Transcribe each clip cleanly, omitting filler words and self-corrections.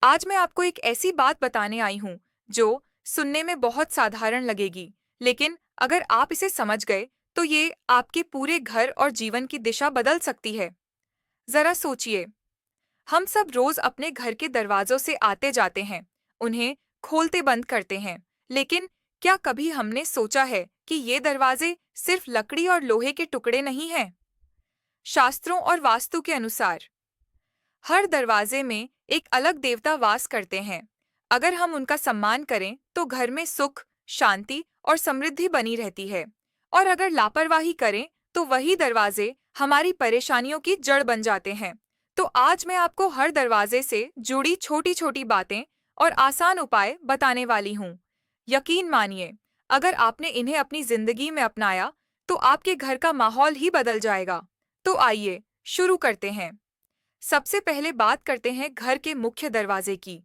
आज मैं आपको एक ऐसी बात बताने आई हूँ जो सुनने में बहुत साधारण लगेगी, लेकिन अगर आप इसे समझ गए तो ये आपके पूरे घर और जीवन की दिशा बदल सकती है। जरा सोचिए, हम सब रोज अपने घर के दरवाजों से आते जाते हैं, उन्हें खोलते बंद करते हैं, लेकिन क्या कभी हमने सोचा है कि ये दरवाजे सिर्फ लकड़ी और लोहे के टुकड़े नहीं हैं? शास्त्रों और वास्तु के अनुसार हर दरवाजे में एक अलग देवता वास करते हैं। अगर हम उनका सम्मान करें तो घर में सुख, शांति और समृद्धि बनी रहती है। और अगर लापरवाही करें तो वही दरवाजे हमारी परेशानियों की जड़ बन जाते हैं। तो आज मैं आपको हर दरवाजे से जुड़ी छोटी छोटी बातें और आसान उपाय बताने वाली हूँ। यकीन मानिए, अगर आपने इन्हें अपनी जिंदगी में अपनाया तो आपके घर का माहौल ही बदल जाएगा। तो आइए शुरू करते हैं। सबसे पहले बात करते हैं घर के मुख्य दरवाजे की।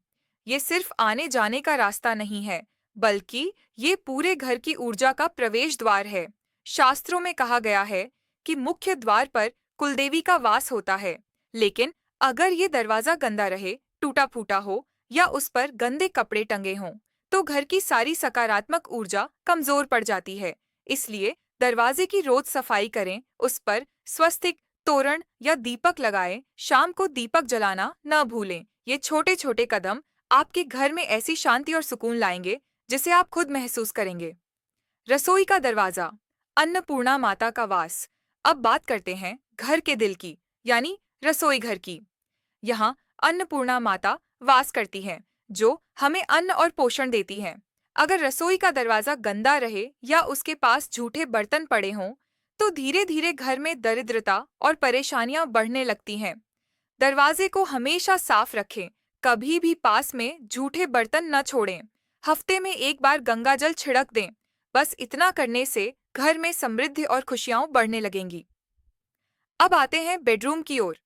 ये सिर्फ आने जाने का रास्ता नहीं है, बल्कि ये पूरे घर की ऊर्जा का प्रवेश द्वार है। शास्त्रों में कहा गया है कि मुख्य द्वार पर कुलदेवी का वास होता है, लेकिन अगर ये दरवाजा गंदा रहे, टूटा फूटा हो या उस पर गंदे कपड़े टंगे हों, तो घर की सारी सकारात्मक ऊर्जा कमजोर पड़ जाती है। इसलिए दरवाजे की रोज सफाई करें, उस पर स्वस्तिक, तोरण या दीपक लगाएं। शाम को दीपक जलाना न भूलें। ये छोटे छोटे कदम आपके घर में ऐसी शांति और सुकून लाएंगे जिसे आप खुद महसूस करेंगे। रसोई का दरवाजा, अन्नपूर्णा माता का वास। अब बात करते हैं घर के दिल की, यानी रसोई घर की। यहाँ अन्नपूर्णा माता वास करती हैं, जो हमें अन्न और पोषण देती हैं। अगर रसोई का दरवाजा गंदा रहे या उसके पास झूठे बर्तन पड़े हों, तो धीरे धीरे घर में दरिद्रता और परेशानियां बढ़ने लगती हैं। दरवाजे को हमेशा साफ रखें, कभी भी पास में झूठे बर्तन न छोड़ें। हफ्ते में एक बार गंगा जल छिड़क दें। बस इतना करने से घर में समृद्धि और खुशियां बढ़ने लगेंगी। अब आते हैं बेडरूम की ओर।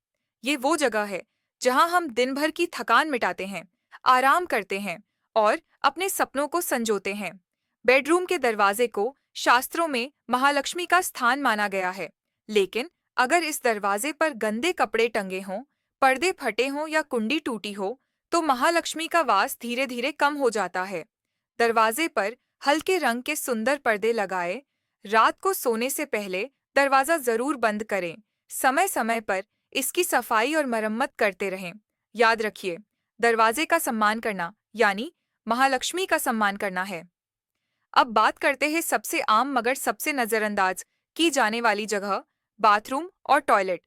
ये वो जगह है जहां हम दिन भर की थकान मिटाते हैं, आराम करते हैं और अपने सपनों को संजोते हैं। बेडरूम के दरवाजे को शास्त्रों में महालक्ष्मी का स्थान माना गया है, लेकिन अगर इस दरवाजे पर गंदे कपड़े टंगे हों, पर्दे फटे हों या कुंडी टूटी हो, तो महालक्ष्मी का वास धीरे धीरे कम हो जाता है। दरवाजे पर हल्के रंग के सुंदर पर्दे लगाए। रात को सोने से पहले दरवाजा जरूर बंद करें। समय समय पर इसकी सफाई और मरम्मत करते रहें। याद रखिए, दरवाजे का सम्मान करना यानी महालक्ष्मी का सम्मान करना है। अब बात करते हैं सबसे आम मगर सबसे नजरअंदाज की जाने वाली जगह, बाथरूम और टॉयलेट।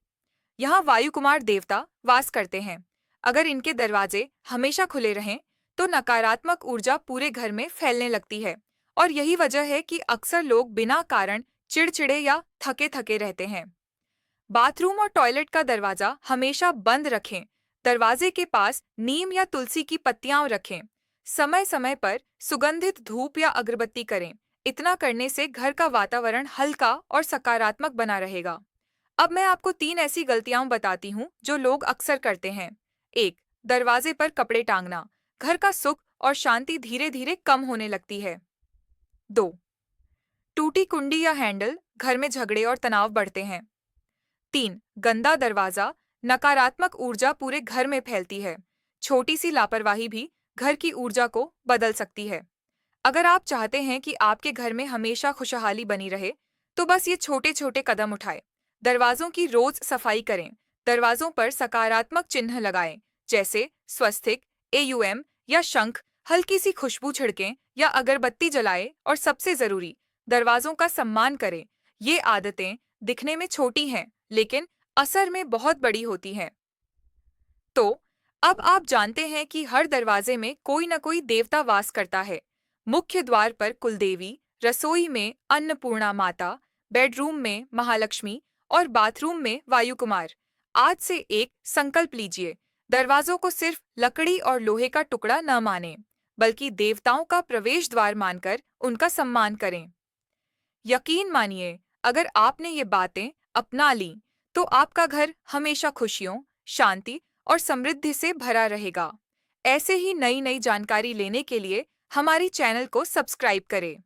यहाँ वायुकुमार देवता वास करते हैं। अगर इनके दरवाजे हमेशा खुले रहें, तो नकारात्मक ऊर्जा पूरे घर में फैलने लगती है। और यही वजह है कि अक्सर लोग बिना कारण चिड़चिड़े या थके थके रहते हैं। बाथरूम और टॉयलेट का दरवाजा हमेशा बंद रखें। दरवाजे के पास नीम या तुलसी की पत्तियां रखें। समय समय पर सुगंधित धूप या अगरबत्ती करें। इतना करने से घर का वातावरण हल्का और सकारात्मक बना रहेगा। अब मैं आपको 3 ऐसी गलतियां बताती हूँ जो लोग अक्सर करते हैं। 1. दरवाजे पर कपड़े टांगना। घर का सुख और शांति धीरे धीरे कम होने लगती है। 2. टूटी कुंडी या हैंडल, घर में झगड़े और तनाव बढ़ते हैं। 3. गंदा दरवाजा, नकारात्मक ऊर्जा पूरे घर में फैलती है। छोटी सी लापरवाही भी घर की ऊर्जा को बदल सकती है। अगर आप चाहते हैं कि आपके घर में हमेशा खुशहाली बनी रहे, तो बस ये छोटे छोटे कदम उठाएं। दरवाजों की रोज सफाई करें। दरवाजों पर सकारात्मक चिन्ह लगाएं, जैसे स्वस्तिक, एयूएम या शंख। हल्की सी खुशबू छिड़कें या अगरबत्ती जलाएं। और सबसे जरूरी, दरवाजों का सम्मान करें। ये आदतें दिखने में छोटी हैं, लेकिन असर में बहुत बड़ी होती हैं। तो अब आप जानते हैं कि हर दरवाजे में कोई न कोई देवता वास करता है। मुख्य द्वार पर कुलदेवी, रसोई में अन्नपूर्णा माता, बेडरूम में महालक्ष्मी और बाथरूम में वायुकुमार। आज से एक संकल्प लीजिए, दरवाजों को सिर्फ लकड़ी और लोहे का टुकड़ा न मानें, बल्कि देवताओं का प्रवेश द्वार मानकर उनका सम्मान करें। यकीन मानिए, अगर आपने ये बातें अपना लीं, तो आपका घर हमेशा खुशियों, शांति और समृद्धि से भरा रहेगा। ऐसे ही नई नई जानकारी लेने के लिए हमारी चैनल को सब्सक्राइब करें।